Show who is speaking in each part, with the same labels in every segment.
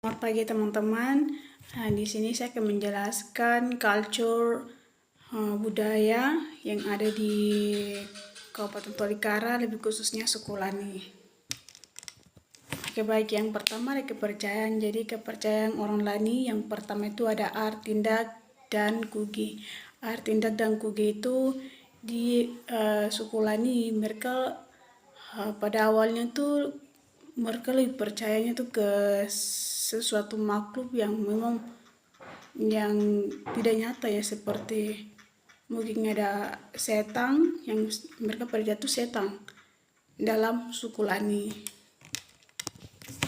Speaker 1: Selamat pagi teman-teman. Nah, di sini saya akan menjelaskan culture budaya yang ada di Kabupaten Tolikara, lebih khususnya suku Lani. Oke, baik, yang pertama ada kepercayaan. Jadi kepercayaan orang Lani yang pertama itu ada Artindak dan Kugi. Artindak dan Kugi itu di suku Lani mereka pada awalnya tuh mereka lebih percayanya tuh ke sesuatu makhluk yang memang yang tidak nyata ya, seperti mungkin ada setan yang mereka percaya tuh setan dalam suku Lani.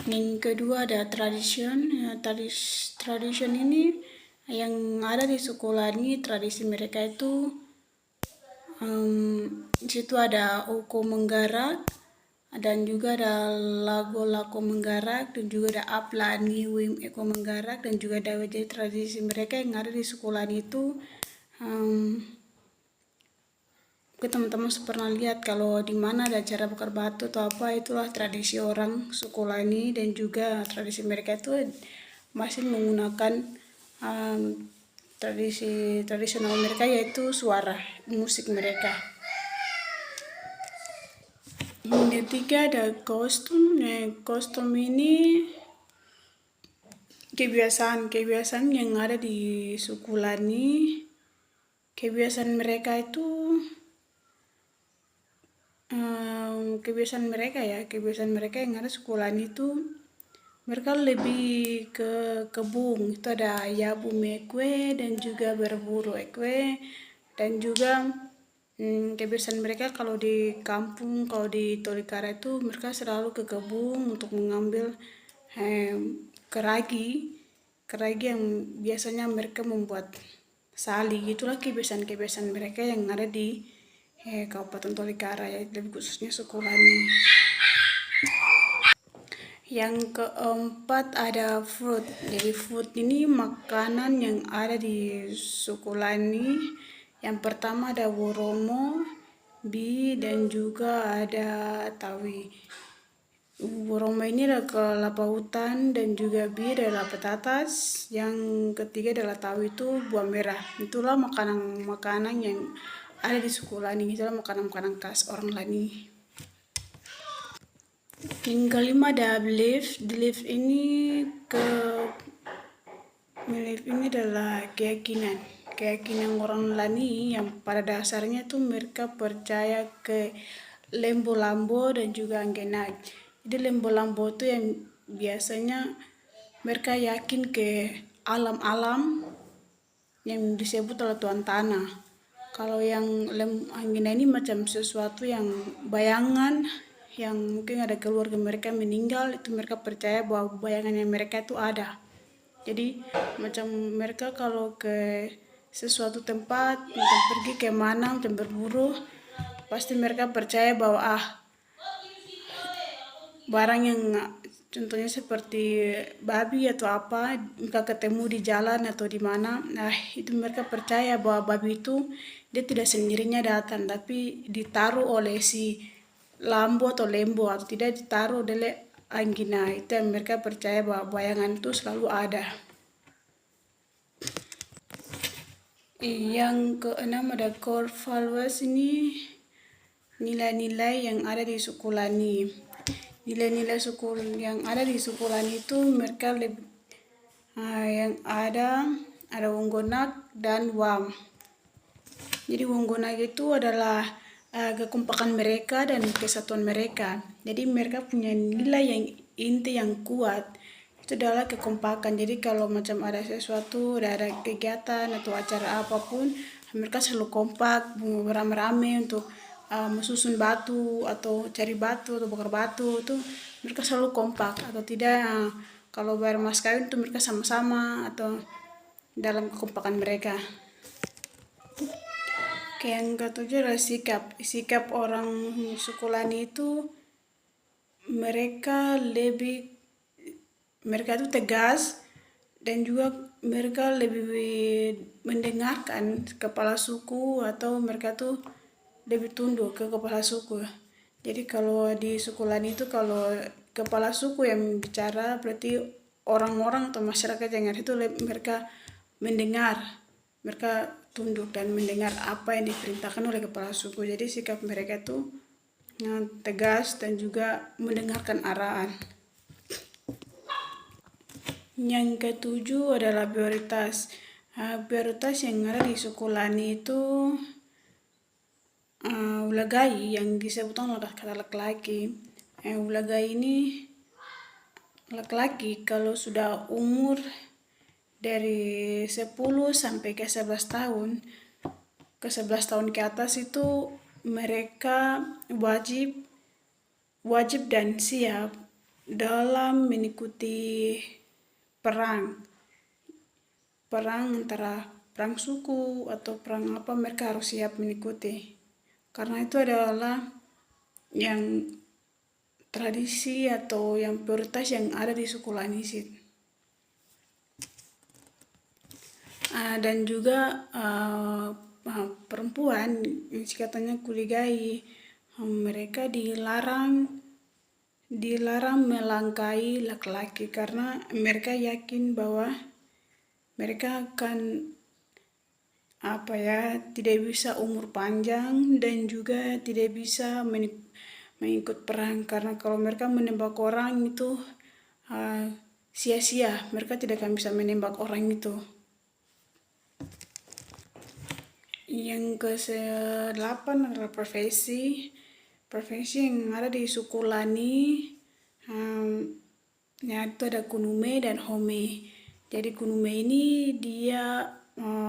Speaker 1: Yang kedua ada tradition. Tradition ini yang ada di suku Lani, tradisi mereka itu di situ ada Oko Menggarak, dan juga ada Lago Menggarak, dan juga ada Aplani Wim Eko Menggarak, dan juga ada jadi tradisi mereka yang ada di suku Lani itu. Mungkin teman-teman pernah lihat kalau di mana ada acara bakar batu atau apa, itulah tradisi orang suku Lani, dan juga tradisi mereka itu masih menggunakan tradisi tradisional mereka, yaitu suara musik mereka. Yang ketiga ada kostum. Kostum ini kebiasaan yang ada di suku Lani. Kebiasaan mereka itu kebiasaan mereka yang ada suku Lani itu mereka lebih ke kebun. Itu ada yabu mekwe dan juga berburu ekwe, dan juga kebiasaan mereka kalau di kampung, kalau di Tolikara itu mereka selalu ke kebun untuk mengambil keragi yang biasanya mereka membuat sali. Itulah kebiasaan mereka yang ada di Kabupaten Tolikara, ya, lebih khususnya suku Lani. Yang keempat ada fruit. Jadi fruit ini makanan yang ada di suku Lani. Yang pertama ada woromo, bi, dan juga ada tawi. Woromo ini ada kelapa hutan, dan juga bi adalah petatas. Yang ketiga adalah tawi, itu buah merah. Itulah makanan-makanan yang ada di suku Lani. Itulah makanan-makanan khas orang Lani. Yang kelima ada belief. Belief ini adalah keyakinan orang Lani yang pada dasarnya tuh mereka percaya ke lembo lambo dan juga anggenag. Jadi lembo lambo itu yang biasanya mereka yakin ke alam-alam yang disebut oleh Tuan Tanah. Kalau yang anggenag ini macam sesuatu yang bayangan yang mungkin ada keluarga mereka meninggal, itu mereka percaya bahwa bayangannya mereka itu ada. Jadi macam mereka kalau ke sesuatu tempat, macam pergi ke mana, macam berburu, pasti mereka percaya bahwa barang yang contohnya seperti babi atau apa, jika ketemu di jalan atau di mana, itu mereka percaya bahwa babi itu dia tidak sendirinya datang, tapi ditaruh oleh si lambo atau lembo, atau tidak ditaruh oleh anggina. Itu yang mereka percaya bahwa bayangan itu selalu ada. Yang keenam ada core values. Ini nilai-nilai yang ada di suku Lani. Nilai-nilai yang ada di suku Lani itu mereka yang ada Wonggonak dan Wam. Jadi Wonggonak itu adalah kekompakan mereka dan kesatuan mereka. Jadi mereka punya nilai yang inti yang kuat, itu adalah kekompakan. Jadi kalau macam ada sesuatu, ada kegiatan atau acara apapun, mereka selalu kompak, beramai-ramai untuk menyusun batu atau cari batu atau bakar batu. Itu mereka selalu kompak. Atau tidak, kalau bayar mas kawin itu mereka sama-sama atau dalam kekompakan mereka. Yang ketujuh adalah sikap orang suku Lani itu mereka itu tegas, dan juga mereka lebih mendengarkan kepala suku, atau mereka tuh lebih tunduk ke kepala suku. Jadi kalau di suku Lani itu kalau kepala suku yang bicara, berarti orang-orang atau masyarakat yang ada itu mereka mendengar, mereka tunduk dan mendengar apa yang diperintahkan oleh kepala suku. Jadi sikap mereka itu tegas dan juga mendengarkan arahan. Yang ketujuh adalah prioritas. Prioritas yang ada di suku Lani itu ulagai yang disebutkan oleh kata laki-laki. Ulagai ini laki-laki kalau sudah umur dari 10 sampai ke 11 tahun, ke 11 tahun ke atas itu mereka wajib dan siap dalam mengikuti perang antara perang suku atau perang apa, mereka harus siap mengikuti, karena itu adalah yang tradisi atau yang prioritas yang ada di suku Lanisit. Dan juga perempuan katanya kuligai, mereka dilarang melangkai laki-laki karena mereka yakin bahwa mereka akan tidak bisa umur panjang dan juga tidak bisa mengikut perang, karena kalau mereka menembak orang itu sia-sia, mereka tidak akan bisa menembak orang itu. Yang ke-8 adalah profesi yang ada di suku Lani. Itu ada kunume dan home. Jadi kunume ini dia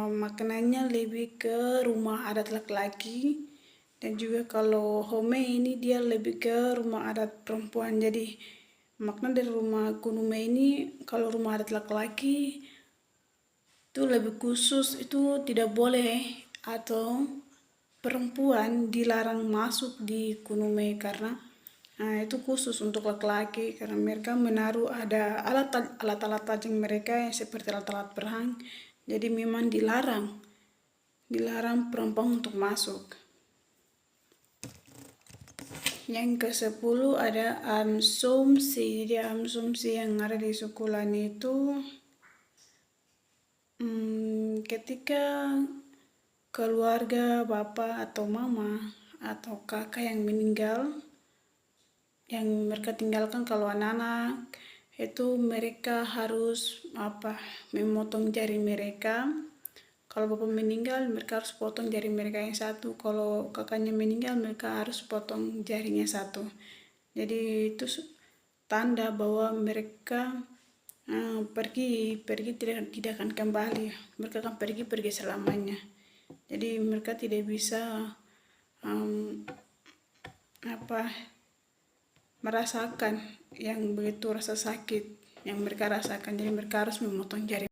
Speaker 1: maknanya lebih ke rumah adat laki-laki, dan juga kalau home ini dia lebih ke rumah adat perempuan. Jadi makna dari rumah kunume ini, kalau rumah adat laki-laki itu lebih khusus, itu tidak boleh atau perempuan dilarang masuk di kunume, karena itu khusus untuk laki-laki, karena mereka menaruh ada alat-alat tajam mereka yang seperti alat-alat perang. Jadi memang dilarang perempuan untuk masuk. Yang ke-10 ada asumsi. Jadi asumsi yang ada di suku Lani itu ketika keluarga bapak atau mama atau kakak yang meninggal, yang mereka tinggalkan, kalau anak-anak itu mereka harus memotong jari mereka. Kalau bapak meninggal, mereka harus potong jari mereka yang satu. Kalau kakaknya meninggal, mereka harus potong jarinya satu. Jadi itu tanda bahwa mereka pergi tidak akan kembali. Mereka akan pergi selamanya. Jadi mereka tidak bisa merasakan yang begitu rasa sakit yang mereka rasakan. Jadi mereka harus memotong jari.